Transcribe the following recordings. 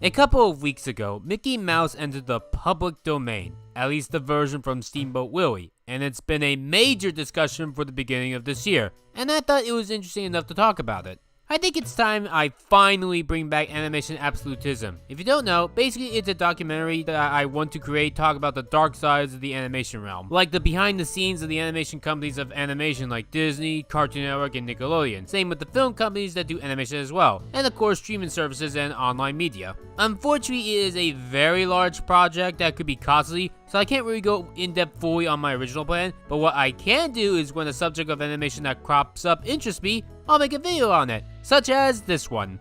A couple of weeks ago, Mickey Mouse entered the public domain, at least the version from Steamboat Willie, and it's been a major discussion for the beginning of this year, and I thought it was interesting enough to talk about it. I think it's time I finally bring back animation absolutism. If you don't know, basically it's a documentary that I want to create talk about the dark sides of the animation realm. Like the behind the scenes of the animation companies of animation like Disney, Cartoon Network, and Nickelodeon. Same with the film companies that do animation as well. And of course streaming services and online media. Unfortunately, it is a very large project that could be costly, so I can't really go in depth fully on my original plan, but what I can do is when a subject of animation that crops up interests me, I'll make a video on it, such as this one.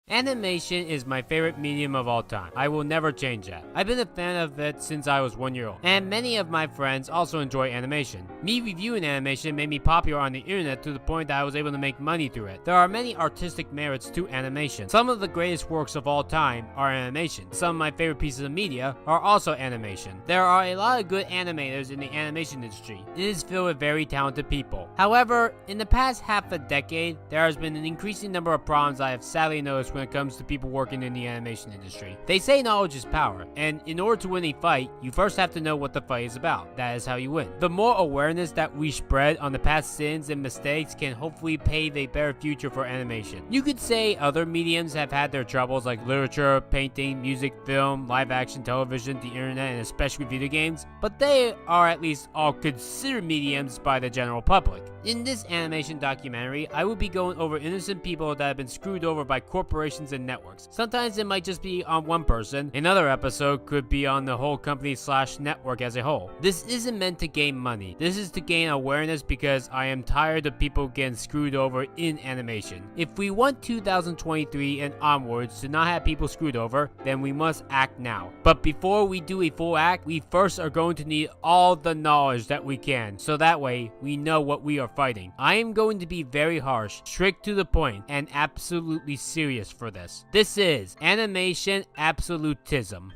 Animation is my favorite medium of all time. I will never change that. I've been a fan of it since I was 1 year old, and many of my friends also enjoy animation. Me reviewing animation made me popular on the internet to the point that I was able to make money through it. There are many artistic merits to animation. Some of the greatest works of all time are animation. Some of my favorite pieces of media are also animation. There are a lot of good animators in the animation industry. It is filled with very talented people. However, in the past half a decade, there has been an increasing number of problems I have sadly noticed when it comes to people working in the animation industry. They say knowledge is power, and in order to win a fight, you first have to know what the fight is about. That is how you win. The more awareness that we spread on the past sins and mistakes can hopefully pave a better future for animation. You could say other mediums have had their troubles like literature, painting, music, film, live action, television, the internet, and especially video games, but they are at least all considered mediums by the general public. In this animation documentary, I will be going over innocent people that have been screwed over by corporations and networks. Sometimes it might just be on one person. Another episode could be on the whole company / network as a whole. This isn't meant to gain money. This is to gain awareness because I am tired of people getting screwed over in animation. If we want 2023 and onwards to not have people screwed over, then we must act now. But before we do a full act, we first are going to need all the knowledge that we can, so that way we know what we are fighting. I am going to be very harsh, strict to the point, and absolutely serious for this. This is animation absolutism.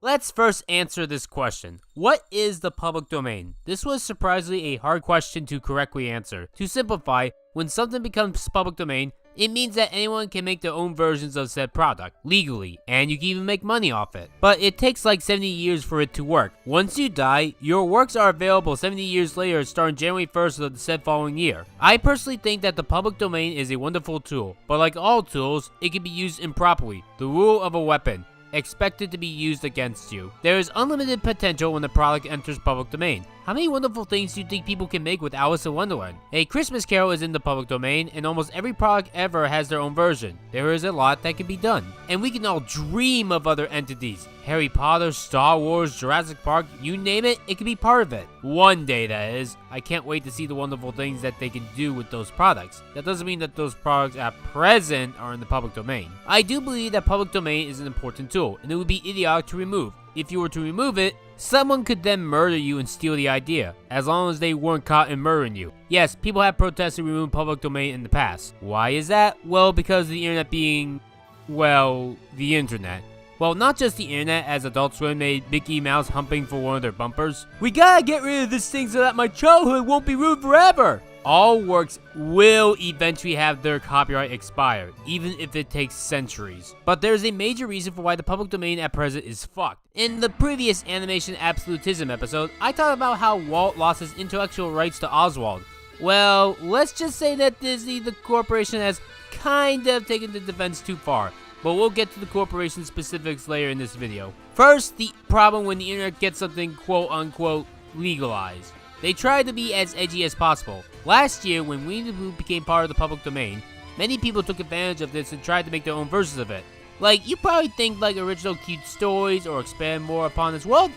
Let's first answer this question. What is the public domain? This was surprisingly a hard question to correctly answer. To simplify, when something becomes public domain, it means that anyone can make their own versions of said product, legally, and you can even make money off it. But it takes like 70 years for it to work. Once you die, your works are available 70 years later starting January 1st of the said following year. I personally think that the public domain is a wonderful tool, but like all tools, it can be used improperly. The rule of a weapon. Expected to be used against you. There is unlimited potential when the product enters public domain. How many wonderful things do you think people can make with Alice in Wonderland? A Christmas Carol is in the public domain, and almost every product ever has their own version. There is a lot that can be done. And we can all dream of other entities. Harry Potter, Star Wars, Jurassic Park, you name it, it can be part of it. One day, that is. I can't wait to see the wonderful things that they can do with those products. That doesn't mean that those products at present are in the public domain. I do believe that public domain is an important tool, and it would be idiotic to remove. If you were to remove it, someone could then murder you and steal the idea, as long as they weren't caught in murdering you. Yes, people have protested removing public domain in the past. Why is that? Well, because of the internet being, well, the internet. Well, not just the internet, as Adult Swim made Mickey Mouse humping for one of their bumpers. We gotta get rid of this thing so that my childhood won't be ruined forever! All works will eventually have their copyright expire, even if it takes centuries. But there's a major reason for why the public domain at present is fucked. In the previous animation absolutism episode, I talked about how Walt lost his intellectual rights to Oswald. Well, let's just say that Disney, the corporation, has kind of taken the defense too far. But we'll get to the corporation specifics later in this video. First, the problem when the internet gets something quote-unquote legalized. They try to be as edgy as possible. Last year, when Winnie the Pooh became part of the public domain, many people took advantage of this and tried to make their own versions of it. Like, you probably think like original cute stories or expand more upon this world.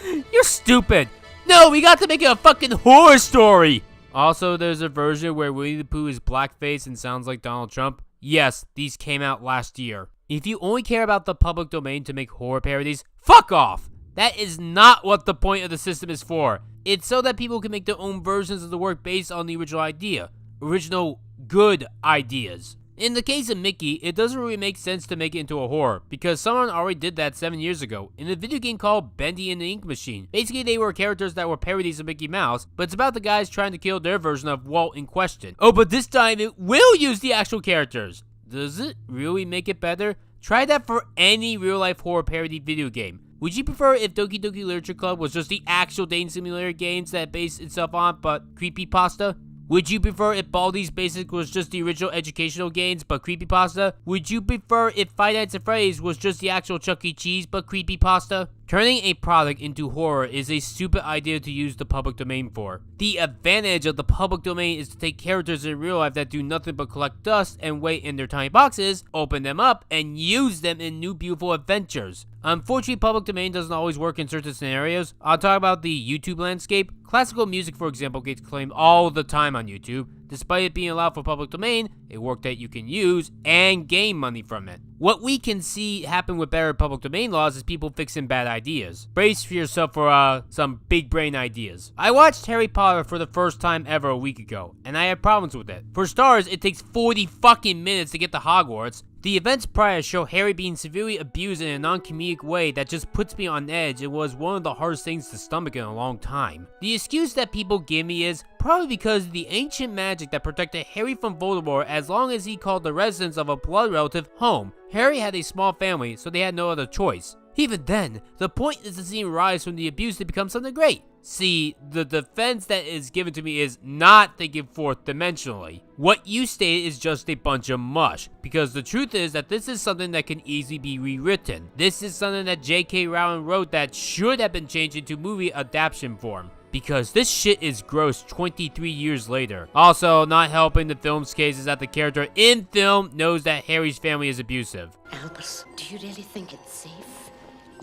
You're stupid. No, we got to make it a fucking horror story. Also, there's a version where Winnie the Pooh is blackface and sounds like Donald Trump. Yes, these came out last year. If you only care about the public domain to make horror parodies, fuck off! That is not what the point of the system is for. It's so that people can make their own versions of the work based on the original idea. Original good ideas. In the case of Mickey, it doesn't really make sense to make it into a horror, because someone already did that 7 years ago in a video game called Bendy and the Ink Machine. Basically, they were characters that were parodies of Mickey Mouse, but it's about the guys trying to kill their version of Walt in question. Oh, but this time it will use the actual characters. Does it really make it better? Try that for any real-life horror parody video game. Would you prefer if Doki Doki Literature Club was just the actual dating simulator games that it based itself on, but creepypasta? Would you prefer if Baldi's Basics was just the original educational games, but creepypasta? Would you prefer if Five Nights at Freddy's was just the actual Chuck E. Cheese, but creepypasta? Turning a product into horror is a stupid idea to use the public domain for. The advantage of the public domain is to take characters in real life that do nothing but collect dust and wait in their tiny boxes, open them up, and use them in new beautiful adventures. Unfortunately, public domain doesn't always work in certain scenarios. I'll talk about the YouTube landscape. Classical music, for example, gets claimed all the time on YouTube. Despite it being allowed for public domain, a work that you can use and gain money from it. What we can see happen with better public domain laws is people fixing bad ideas. Brace for yourself for some big brain ideas. I watched Harry Potter for the first time ever a week ago, and I had problems with it. For starters, it takes 40 fucking minutes to get to Hogwarts. The events prior show Harry being severely abused in a non-comedic way that just puts me on edge. It was one of the hardest things to stomach in a long time. The excuse that people give me is probably because of the ancient magic that protected Harry from Voldemort as long as he called the residence of a blood relative home. Harry had a small family, so they had no other choice. Even then, the point is to see him rise from the abuse to become something great. See, the defense that is given to me is not thinking fourth dimensionally. What you stated is just a bunch of mush, because the truth is that this is something that can easily be rewritten. This is something that J.K. Rowling wrote that should have been changed into movie adaptation form. Because this shit is gross 23 years later. Also, not helping the film's case is that the character in film knows that Harry's family is abusive. Albus, do you really think it's safe?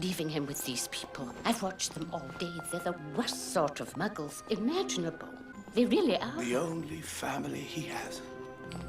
Leaving him with these people. I've watched them all day. They're the worst sort of muggles imaginable. They really are. The only family he has.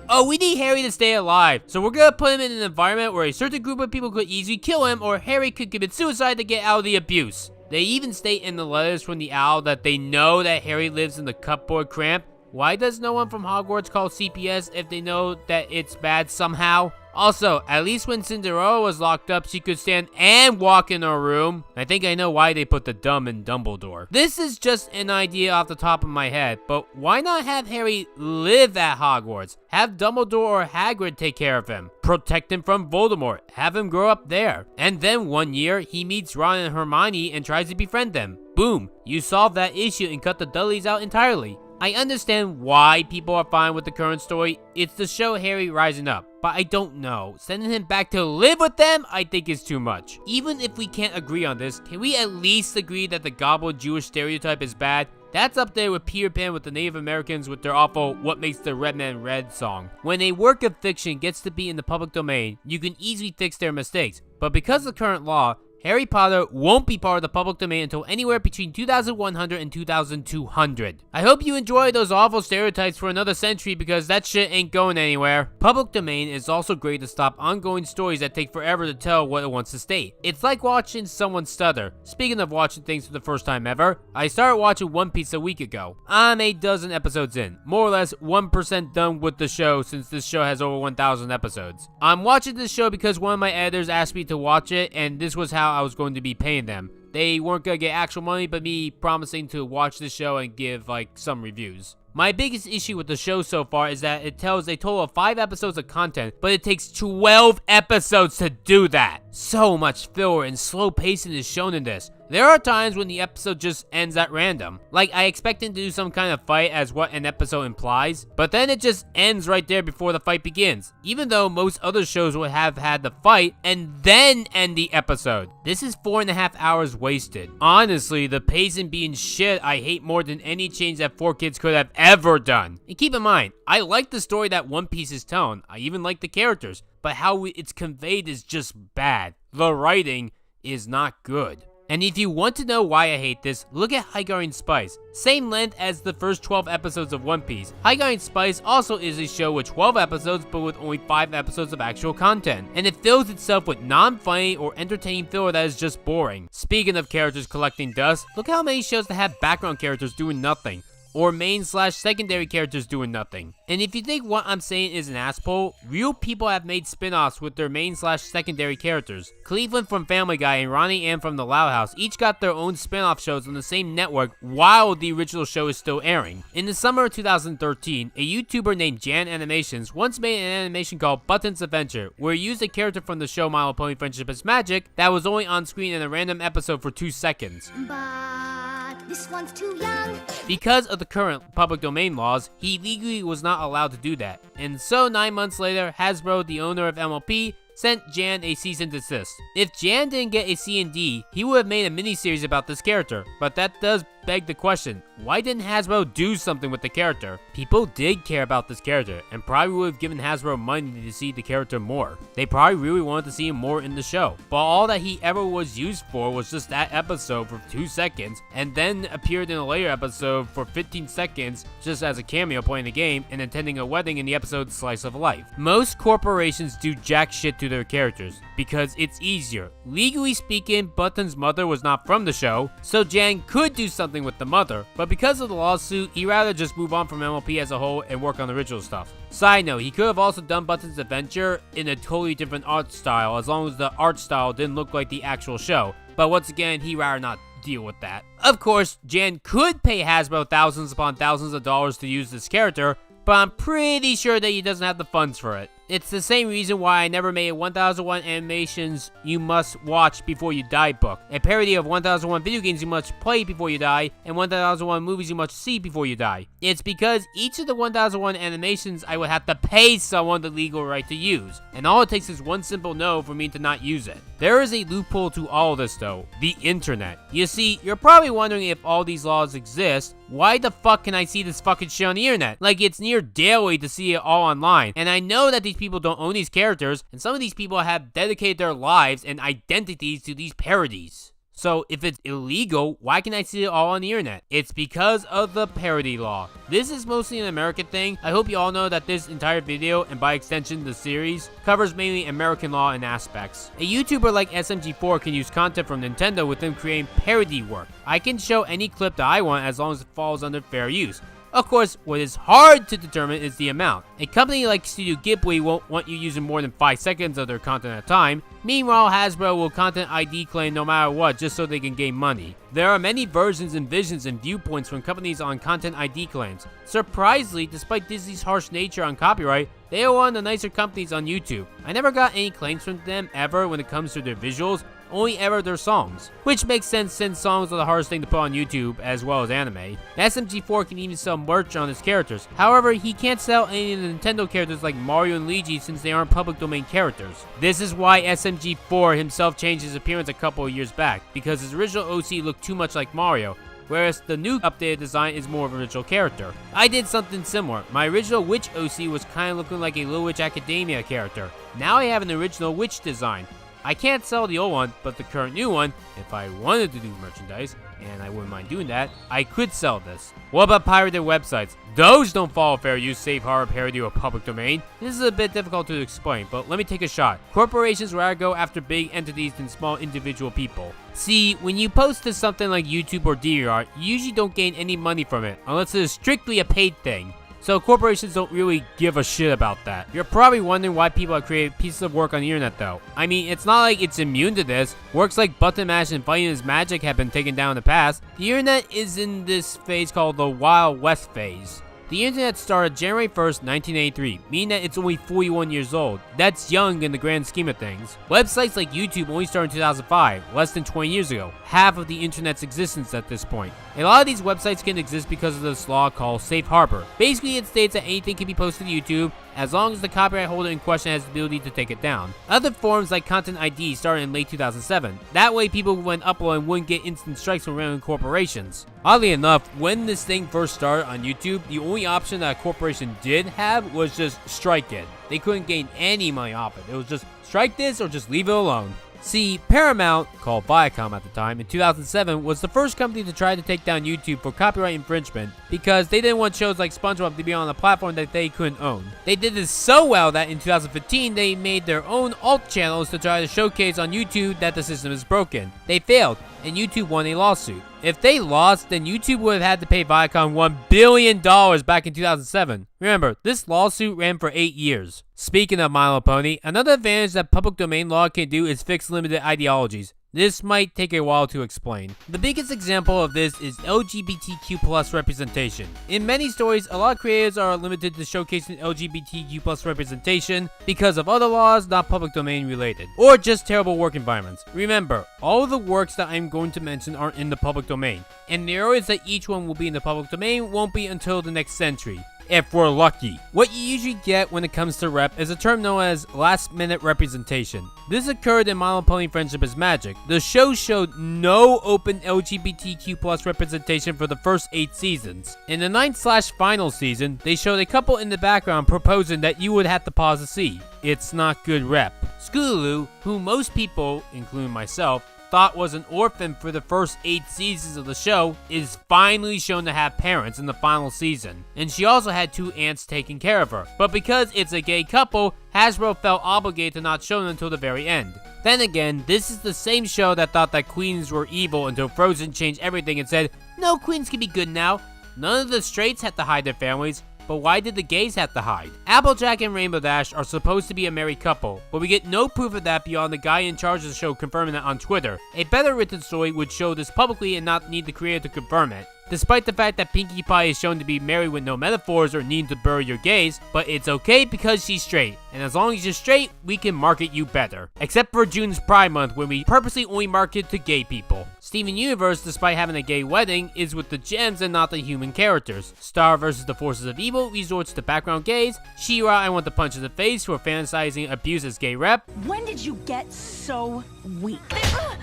Oh, we need Harry to stay alive, so we're gonna put him in an environment where a certain group of people could easily kill him, or Harry could commit suicide to get out of the abuse. They even state in the letters from the owl that they know that Harry lives in the cupboard cramp. Why does no one from Hogwarts call CPS if they know that it's bad somehow? Also, at least when Cinderella was locked up, she could stand and walk in her room. I think I know why they put the dumb in Dumbledore. This is just an idea off the top of my head, but why not have Harry live at Hogwarts? Have Dumbledore or Hagrid take care of him. Protect him from Voldemort. Have him grow up there. And then one year, he meets Ron and Hermione and tries to befriend them. Boom, you solve that issue and cut the Dudleys out entirely. I understand why people are fine with the current story. It's to show Harry rising up. But I don't know. Sending him back to live with them, I think is too much. Even if we can't agree on this, can we at least agree that the goblin Jewish stereotype is bad? That's up there with Peter Pan with the Native Americans with their awful What Makes the Red Man Red song. When a work of fiction gets to be in the public domain, you can easily fix their mistakes. But because of current law, Harry Potter won't be part of the public domain until anywhere between 2100 and 2200. I hope you enjoy those awful stereotypes for another century because that shit ain't going anywhere. Public domain is also great to stop ongoing stories that take forever to tell what it wants to state. It's like watching someone stutter. Speaking of watching things for the first time ever, I started watching One Piece a week ago. I'm a dozen episodes in, more or less 1% done with the show since this show has over 1,000 episodes. I'm watching this show because one of my editors asked me to watch it, and this was how I was going to be paying them. They weren't gonna get actual money, but me promising to watch the show and give some reviews. My biggest issue with the show so far is that it tells a total of 5 episodes of content, but it takes 12 episodes to do that. So much filler and slow pacing is shown in this. There are times when the episode just ends at random. Like, I expect him to do some kind of fight as what an episode implies, but then it just ends right there before the fight begins, even though most other shows would have had the fight and then end the episode. This is 4.5 hours wasted. Honestly, the pacing being shit I hate more than any change that 4Kids could have ever done. And keep in mind, I like the story that One Piece is telling. I even like the characters, but how it's conveyed is just bad. The writing is not good. And if you want to know why I hate this, look at High Spice. Same length as the first 12 episodes of One Piece. High Spice also is a show with 12 episodes but with only 5 episodes of actual content. And it fills itself with non-funny or entertaining filler that is just boring. Speaking of characters collecting dust, look how many shows that have background characters doing nothing. or main/secondary characters doing nothing. And if you think what I'm saying is an asshole, real people have made spin-offs with their main/secondary characters. Cleveland from Family Guy and Ronnie Ann from The Loud House each got their own spin-off shows on the same network while the original show is still airing. In the summer of 2013, a YouTuber named Jan Animations once made an animation called Button's Adventure, where he used a character from the show My Little Pony Friendship is Magic that was only on screen in a random episode for 2 seconds. But this one's too young. Because of the current public domain laws, he legally was not allowed to do that. And so 9 months later, Hasbro, the owner of MLP, sent Jan a cease and desist. If Jan didn't get a C&D, he would have made a mini-series about this character, but that does beg the question, why didn't Hasbro do something with the character? People did care about this character, and probably would have given Hasbro money to see the character more. They probably really wanted to see him more in the show, but all that he ever was used for was just that episode for 2 seconds, and then appeared in a later episode for 15 seconds just as a cameo playing the game and attending a wedding in the episode Slice of Life. Most corporations do jack shit to their characters, because it's easier. Legally speaking, Button's mother was not from the show, so Jan could do something with the mother, but because of the lawsuit, he'd rather just move on from MLP as a whole and work on the original stuff. Side note, he could have also done Button's Adventure in a totally different art style, as long as the art style didn't look like the actual show, but once again, he'd rather not deal with that. Of course, Jan could pay Hasbro thousands upon thousands of dollars to use this character, but I'm pretty sure that he doesn't have the funds for it. It's the same reason why I never made a 1001 Animations You Must Watch Before You Die book, a parody of 1001 video games you must play before you die, and 1001 movies you must see before you die. It's because each of the 1001 animations I would have to pay someone the legal right to use, and all it takes is one simple no for me to not use it. There is a loophole to all of this though, the internet. You see, you're probably wondering if all these laws exist, why the fuck can I see this fucking shit on the internet? Like, it's near daily to see it all online, and I know that these people don't own these characters, and some of these people have dedicated their lives and identities to these parodies. So if it's illegal, why can I see it all on the internet? It's because of the parody law. This is mostly an American thing. I hope you all know that this entire video, and by extension the series, covers mainly American law and aspects. A YouTuber like SMG4 can use content from Nintendo with them creating parody work. I can show any clip that I want as long as it falls under fair use. Of course, what is hard to determine is the amount. A company like Studio Ghibli won't want you using more than 5 seconds of their content at a time. Meanwhile, Hasbro will content ID claim no matter what just so they can gain money. There are many versions and visions and viewpoints from companies on content ID claims. Surprisingly, despite Disney's harsh nature on copyright, they are one of the nicer companies on YouTube. I never got any claims from them ever when it comes to their visuals, only ever their songs. Which makes sense since songs are the hardest thing to put on YouTube as well as anime. SMG4 can even sell merch on his characters. However, he can't sell any of the Nintendo characters like Mario and Luigi since they aren't public domain characters. This is why SMG4 himself changed his appearance a couple of years back, because his original OC looked too much like Mario, whereas the new updated design is more of an original character. I did something similar. My original Witch OC was kinda looking like a Little Witch Academia character. Now I have an original Witch design. I can't sell the old one, but the current new one, if I wanted to do merchandise, and I wouldn't mind doing that, I could sell this. What about pirated websites? Those don't follow fair use, safe harbor, parody, or public domain. This is a bit difficult to explain, but let me take a shot. Corporations rather go after big entities than small individual people. See, when you post to something like YouTube or DeviantArt, you usually don't gain any money from it, unless it is strictly a paid thing. So corporations don't really give a shit about that. You're probably wondering why people have created pieces of work on the internet though. I mean, it's not like it's immune to this. Works like Button Mash and Fighting Is Magic have been taken down in the past. The internet is in this phase called the Wild West phase. The internet started January 1st, 1983, meaning that it's only 41 years old. That's young in the grand scheme of things. Websites like YouTube only started in 2005, less than 20 years ago, half of the internet's existence at this point. A lot of these websites can exist because of this law called safe harbor. Basically, it states that anything can be posted to YouTube as long as the copyright holder in question has the ability to take it down. Other forms like Content ID started in late 2007. That way people when uploading wouldn't get instant strikes from random corporations. Oddly enough, when this thing first started on YouTube, the only option that a corporation did have was just strike it. They couldn't gain any money off it. It was just strike this or just leave it alone. See, Paramount, called Viacom at the time, in 2007 was the first company to try to take down YouTube for copyright infringement because they didn't want shows like SpongeBob to be on a platform that they couldn't own. They did this so well that in 2015 they made their own alt channels to try to showcase on YouTube that the system is broken. They failed. and YouTube won a lawsuit. If they lost, then YouTube would have had to pay Viacom $1 billion back in 2007. Remember, this lawsuit ran for 8 years. Speaking of My Little Pony, another advantage that public domain law can do is fix limited ideologies. This might take a while to explain. The biggest example of this is LGBTQ+ representation. In many stories, a lot of creators are limited to showcasing LGBTQ+ representation because of other laws not public domain related, or just terrible work environments. Remember, all of the works that I'm going to mention aren't in the public domain, and the earliest that each one will be in the public domain won't be until the next century. If we're lucky. What you usually get when it comes to rep is a term known as last-minute representation. This occurred in My Little Pony Friendship is Magic. The show showed no open LGBTQ+ representation for the first 8 seasons. In the 9th/final season, they showed a couple in the background proposing that you would have to pause to see. It's not good rep. Scootaloo, who most people, including myself, thought was an orphan for the first 8 seasons of the show, is finally shown to have parents in the final season. And she also had 2 aunts taking care of her. But because it's a gay couple, Hasbro felt obligated to not show them until the very end. Then again, this is the same show that thought that queens were evil until Frozen changed everything and said, no, queens can be good now. None of the straights had to hide their families. But why did the gays have to hide? Applejack and Rainbow Dash are supposed to be a married couple, but we get no proof of that beyond the guy in charge of the show confirming it on Twitter. A better written story would show this publicly and not need the creator to confirm it. Despite the fact that Pinkie Pie is shown to be married with no metaphors or needing to bury your gays, but it's okay because she's straight. And as long as you're straight, we can market you better. Except for June's Pride Month, when we purposely only market to gay people. Steven Universe, despite having a gay wedding, is with the gems and not the human characters. Star vs. the Forces of Evil resorts to background gays. She-Ra, I Want to Punch in the Face for fantasizing abuse as gay rep. When did you get so weak? What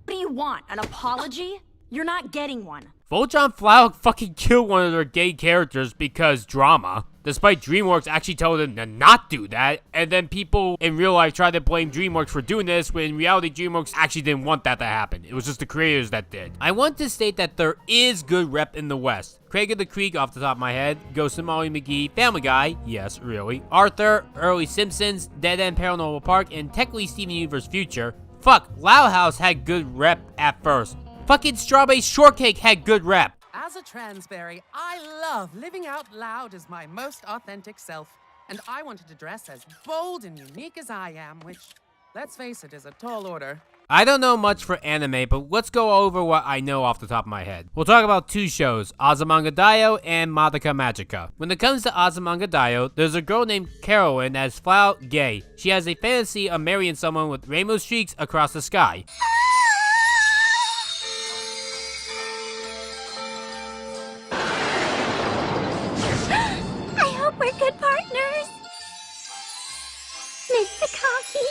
do you want? An apology? You're not getting one. Voltron Flower fucking killed one of their gay characters because drama. Despite DreamWorks actually telling them to not do that, and then people in real life try to blame DreamWorks for doing this, when in reality DreamWorks actually didn't want that to happen. It was just the creators that did. I want to state that there is good rep in the West. Craig of the Creek off the top of my head, Ghost of Molly McGee, Family Guy, yes, really, Arthur, early Simpsons, Dead End Paranormal Park, and technically Steven Universe Future. Fuck, Loud House had good rep at first. Fucking Strawberry Shortcake had good rep. As a transberry, I love living out loud as my most authentic self. And I wanted to dress as bold and unique as I am, which, let's face it, is a tall order. I don't know much for anime, but let's go over what I know off the top of my head. We'll talk about 2 shows, Azumanga Daioh and Madoka Magica. When it comes to Azumanga Daioh, there's a girl named Carolyn that is flat out gay. She has a fantasy of marrying someone with rainbow streaks across the sky. We're good partners. Miss Sakaki,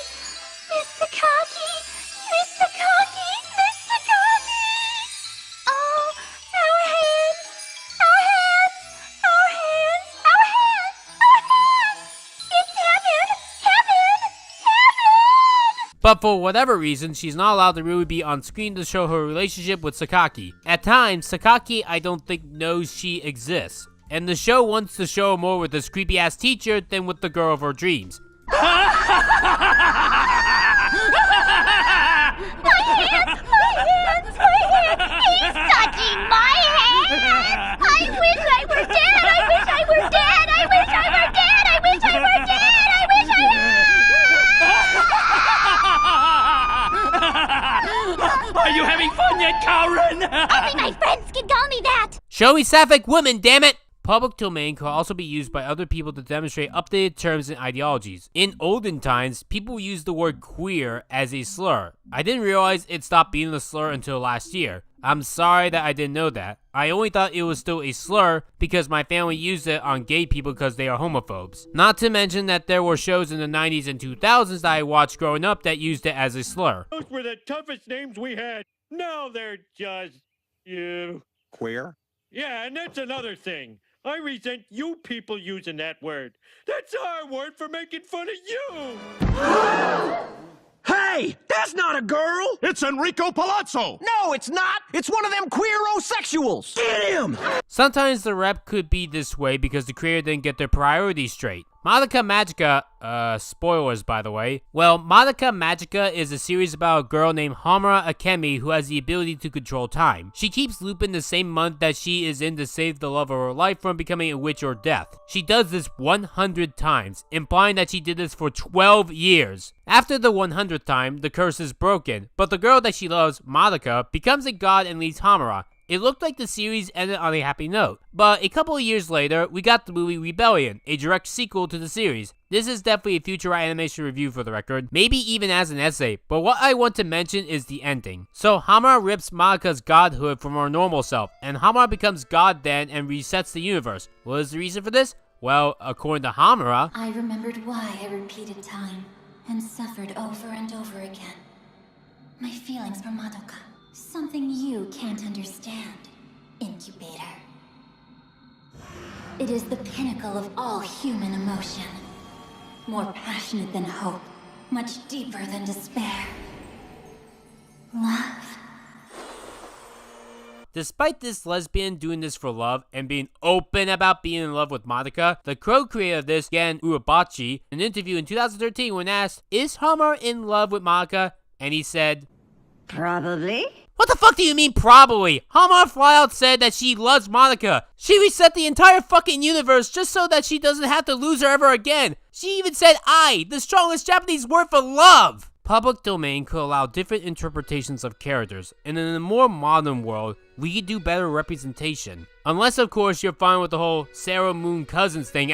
Miss Sakaki, Miss Sakaki, Miss Sakaki. Oh, our hands, our hands, our hands, our hands, our hands. It's heaven, heaven, heaven. But for whatever reason, she's not allowed to really be on screen to show her relationship with Sakaki. At times, Sakaki I don't think knows she exists. And the show wants to show her more with this creepy-ass teacher than with the girl of her dreams. My hands, my hands, my hands. He's touching my hands. I wish I were dead. I wish I were dead. I wish I were dead. I wish I were dead. I wish I were. Are you having fun yet, Karen? Only my friends can call me that. Show me sapphic women, damn it! Public domain could also be used by other people to demonstrate updated terms and ideologies. In olden times, people used the word queer as a slur. I didn't realize it stopped being a slur until last year. I'm sorry that I didn't know that. I only thought it was still a slur because my family used it on gay people because they are homophobes. Not to mention that there were shows in the 90s and 2000s that I watched growing up that used it as a slur. Those were the toughest names we had. Now they're just, Queer? Yeah, and that's another thing. I resent you people using that word. That's our word for making fun of you. Hey, that's not a girl! It's Enrico Palazzo! No, it's not! It's one of them queerosexuals! Get him! Sometimes the rep could be this way because the creator didn't get their priorities straight. Madoka Magica, spoilers by the way. Well, Madoka Magica is a series about a girl named Hamura Akemi who has the ability to control time. She keeps looping the same month that she is in to save the love of her life from becoming a witch or death. She does this 100 times, implying that she did this for 12 years. After the 100th time, the curse is broken, but the girl that she loves, Madoka, becomes a god and leaves Hamura. It looked like the series ended on a happy note, but a couple of years later, we got the movie Rebellion, a direct sequel to the series. This is definitely a future animation review for the record, maybe even as an essay, but what I want to mention is the ending. So Hamura rips Madoka's godhood from her normal self, and Hamura becomes god then and resets the universe. What is the reason for this? Well, according to Hamura, I remembered why I repeated time and suffered over and over again. My feelings for Madoka. Something you can't understand, Incubator. It is the pinnacle of all human emotion. More passionate than hope, much deeper than despair. Love. despite this lesbian doing this for love and being open about being in love with Madoka, the co-creator of this, Gan Uebachi, in an interview in 2013 when asked, "Is Hamura in love with Madoka?" And he said, "Probably." What the fuck do you mean probably? Hamura flat out said that she loves Madoka. She reset the entire fucking universe just so that she doesn't have to lose her ever again. She even said "I," the strongest Japanese word for love. Public domain could allow different interpretations of characters, and in a more modern world, we could do better representation. Unless, of course, you're fine with the whole Sailor Moon Cousins thing.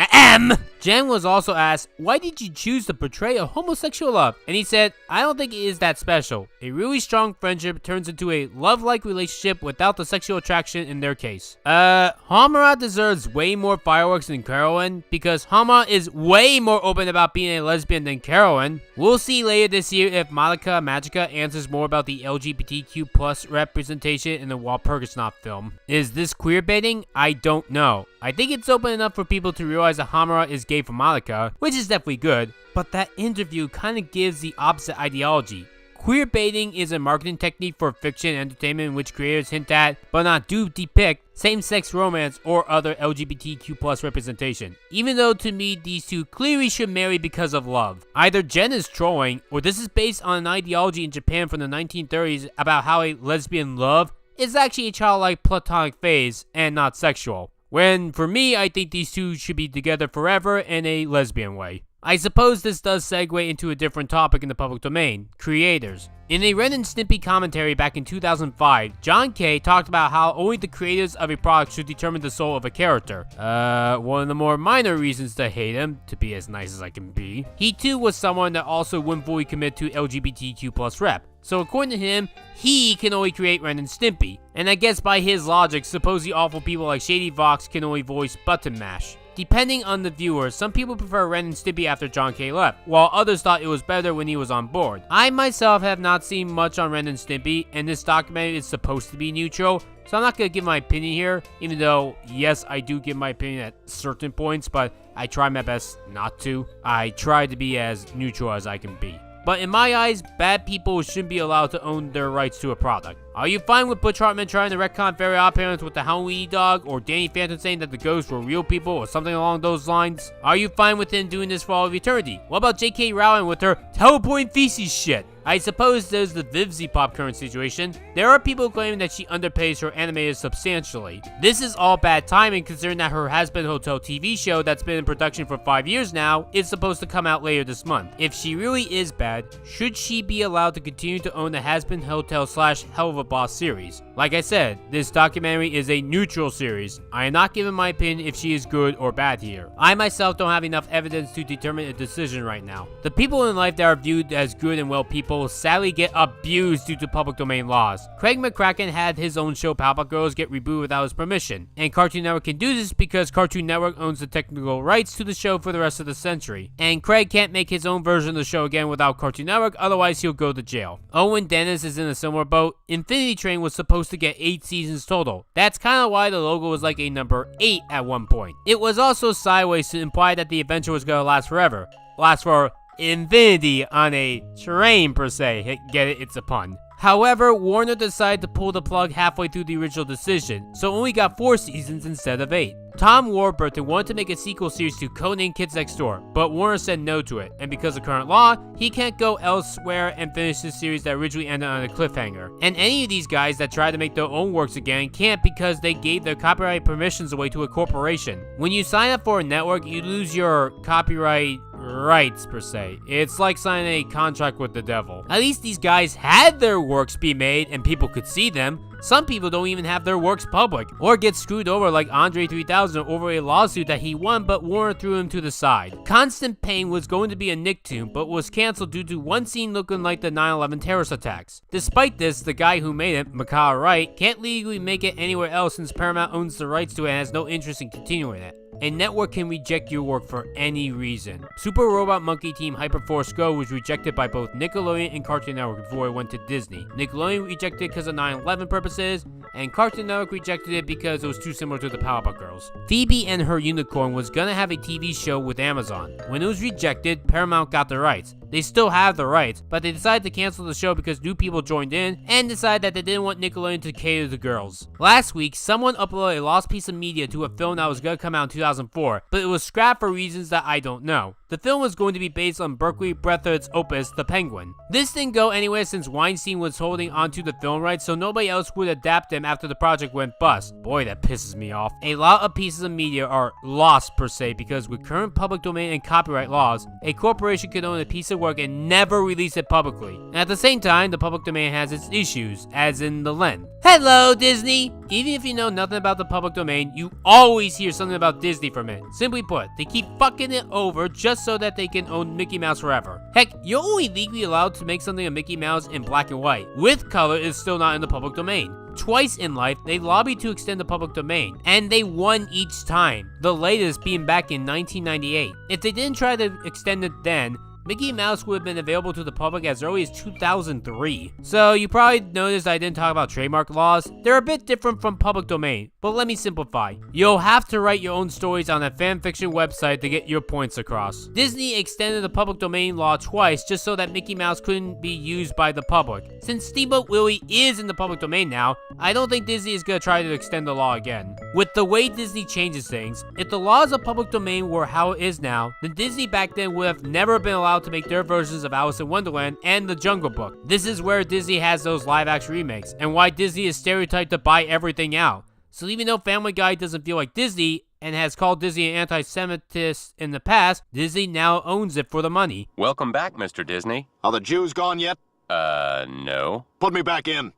Jen was also asked, why did you choose to portray a homosexual love? And he said, I don't think it is that special. A really strong friendship turns into a love-like relationship without the sexual attraction in their case. Hamura deserves way more fireworks than Carolyn, because Hamura is way more open about being a lesbian than Carolyn. We'll see later this year if Madoka Magica answers more about the LGBTQ plus representation in the Walpurgisnacht film. Is this queerbaiting? I don't know. I think it's open enough for people to realize that Hamura is gay for Madoka, which is definitely good, but that interview kinda gives the opposite ideology. Queerbaiting is a marketing technique for fiction and entertainment in which creators hint at, but not do depict, same-sex romance or other LGBTQ plus representation. Even though to me these two clearly should marry because of love. Either Jen is trolling, or this is based on an ideology in Japan from the 1930s about how a lesbian love is actually a childlike platonic phase and not sexual. When, for me, I think these two should be together forever in a lesbian way. I suppose this does segue into a different topic in the public domain, creators. In a Ren and Stimpy commentary back in 2005, John K. talked about how only the creators of a product should determine the soul of a character. One of the more minor reasons to hate him, to be as nice as I can be. He too was someone that also wouldn't fully commit to LGBTQ plus rep. So according to him, he can only create Ren and Stimpy. And I guess by his logic, suppose the awful people like Shady Vox can only voice Button Mash. Depending on the viewer, some people prefer Ren and Stimpy after John K. left, while others thought it was better when he was on board. I myself have not seen much on Ren and Stimpy, and this documentary is supposed to be neutral, so I'm not going to give my opinion here, even though, yes, I do give my opinion at certain points, but I try my best not to. I try to be as neutral as I can be. But in my eyes, bad people shouldn't be allowed to own their rights to a product. Are you fine with Butch Hartman trying to retcon Very Odd Parents with the Halloween dog, or Danny Phantom saying that the ghosts were real people, or something along those lines? Are you fine with him doing this for all of eternity? What about J.K. Rowling with her teleporting feces shit? I suppose there's the Vivzy Popcorn situation. There are people claiming that she underpays her animators substantially. This is all bad timing considering that her Has-Been Hotel TV show that's been in production for 5 years now is supposed to come out later this month. If she really is bad, should she be allowed to continue to own the Has-Been Hotel / Hell of a Boss series? Like I said, this documentary is a neutral series. I am not giving my opinion if she is good or bad here. I myself don't have enough evidence to determine a decision right now. The people in life that are viewed as good and well people sadly get abused due to public domain laws. Craig McCracken had his own show Powerpuff Girls get rebooted without his permission, and Cartoon Network can do this because Cartoon Network owns the technical rights to the show for the rest of the century, and Craig can't make his own version of the show again without Cartoon Network, otherwise he'll go to jail. Owen Dennis is in a similar boat. Infinity Train was supposed to get 8 seasons total. That's kinda why the logo was like a number 8 at one point. It was also sideways to imply that the adventure was gonna last forever. Last for infinity on a train per se. Get it? It's a pun. However, Warner decided to pull the plug halfway through the original decision, so only got 4 seasons instead of 8. Tom Warburton wanted to make a sequel series to Codename Kids Next Door, but Warner said no to it, and because of current law, he can't go elsewhere and finish the series that originally ended on a cliffhanger. And any of these guys that try to make their own works again can't because they gave their copyright permissions away to a corporation. When you sign up for a network, you lose your copyright rights, per se. It's like signing a contract with the devil. At least these guys had their works be made and people could see them. Some people don't even have their works public, or get screwed over like Andre 3000 over a lawsuit that he won but Warner threw him to the side. Constant Pain was going to be a Nicktoon, but was cancelled due to one scene looking like the 9/11 terrorist attacks. Despite this, the guy who made it, Micaiah Wright, can't legally make it anywhere else since Paramount owns the rights to it and has no interest in continuing it. A network can reject your work for any reason. Super Robot Monkey Team Hyperforce Go was rejected by both Nickelodeon and Cartoon Network before it went to Disney. Nickelodeon rejected it because of 9/11 purposes, and Cartoon Network rejected it because it was too similar to the Powerpuff Girls. Phoebe and Her Unicorn was gonna have a TV show with Amazon. When it was rejected, Paramount got the rights. They still have the rights, but they decided to cancel the show because new people joined in and decided that they didn't want Nickelodeon to cater to girls. Last week, someone uploaded a lost piece of media to a film that was going to come out in 2004, but it was scrapped for reasons that I don't know. The film was going to be based on Berkeley Breathitt's opus, The Penguin. This didn't go anywhere since Weinstein was holding onto the film rights, so nobody else would adapt them after the project went bust. Boy, that pisses me off. A lot of pieces of media are lost per se because with current public domain and copyright laws, a corporation can own a piece of work and never release it publicly. And at the same time, the public domain has its issues, as in the length. Hello, Disney! Even if you know nothing about the public domain, you always hear something about Disney from it. Simply put, they keep fucking it over just so that they can own Mickey Mouse forever. Heck, you're only legally allowed to make something of Mickey Mouse in black and white. With color, it's still not in the public domain. Twice in life, they lobbied to extend the public domain, and they won each time, the latest being back in 1998. If they didn't try to extend it then, Mickey Mouse would have been available to the public as early as 2003. So you probably noticed I didn't talk about trademark laws. They're a bit different from public domain, but let me simplify. You'll have to write your own stories on a fanfiction website to get your points across. Disney extended the public domain law twice just so that Mickey Mouse couldn't be used by the public. Since Steamboat Willie is in the public domain now, I don't think Disney is going to try to extend the law again. With the way Disney changes things, if the laws of public domain were how it is now, then Disney back then would have never been allowed to make their versions of Alice in Wonderland and The Jungle Book. This is where Disney has those live-action remakes, and why Disney is stereotyped to buy everything out. So even though Family Guy doesn't feel like Disney, and has called Disney an anti-Semitist in the past, Disney now owns it for the money. Welcome back, Mr. Disney. Are the Jews gone yet? No. Put me back in.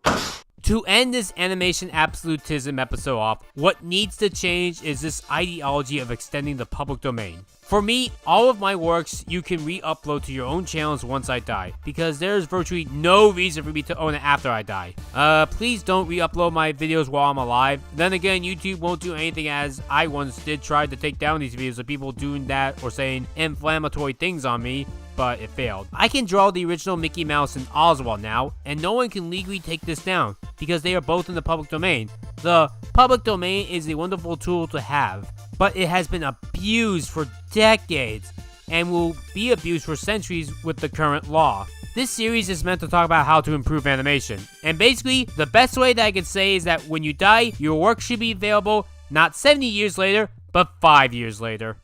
To end this animation absolutism episode off, what needs to change is this ideology of extending the public domain. For me, all of my works you can re-upload to your own channels once I die, because there's virtually no reason for me to own it after I die. Please don't re-upload my videos while I'm alive. Then again, YouTube won't do anything, as I once did try to take down these videos of people doing that or saying inflammatory things on me, but it failed. I can draw the original Mickey Mouse and Oswald now, and no one can legally take this down, because they are both in the public domain. The public domain is a wonderful tool to have, but it has been abused for decades, and will be abused for centuries with the current law. This series is meant to talk about how to improve animation, and basically, the best way that I can say is that when you die, your work should be available not 70 years later, but 5 years later.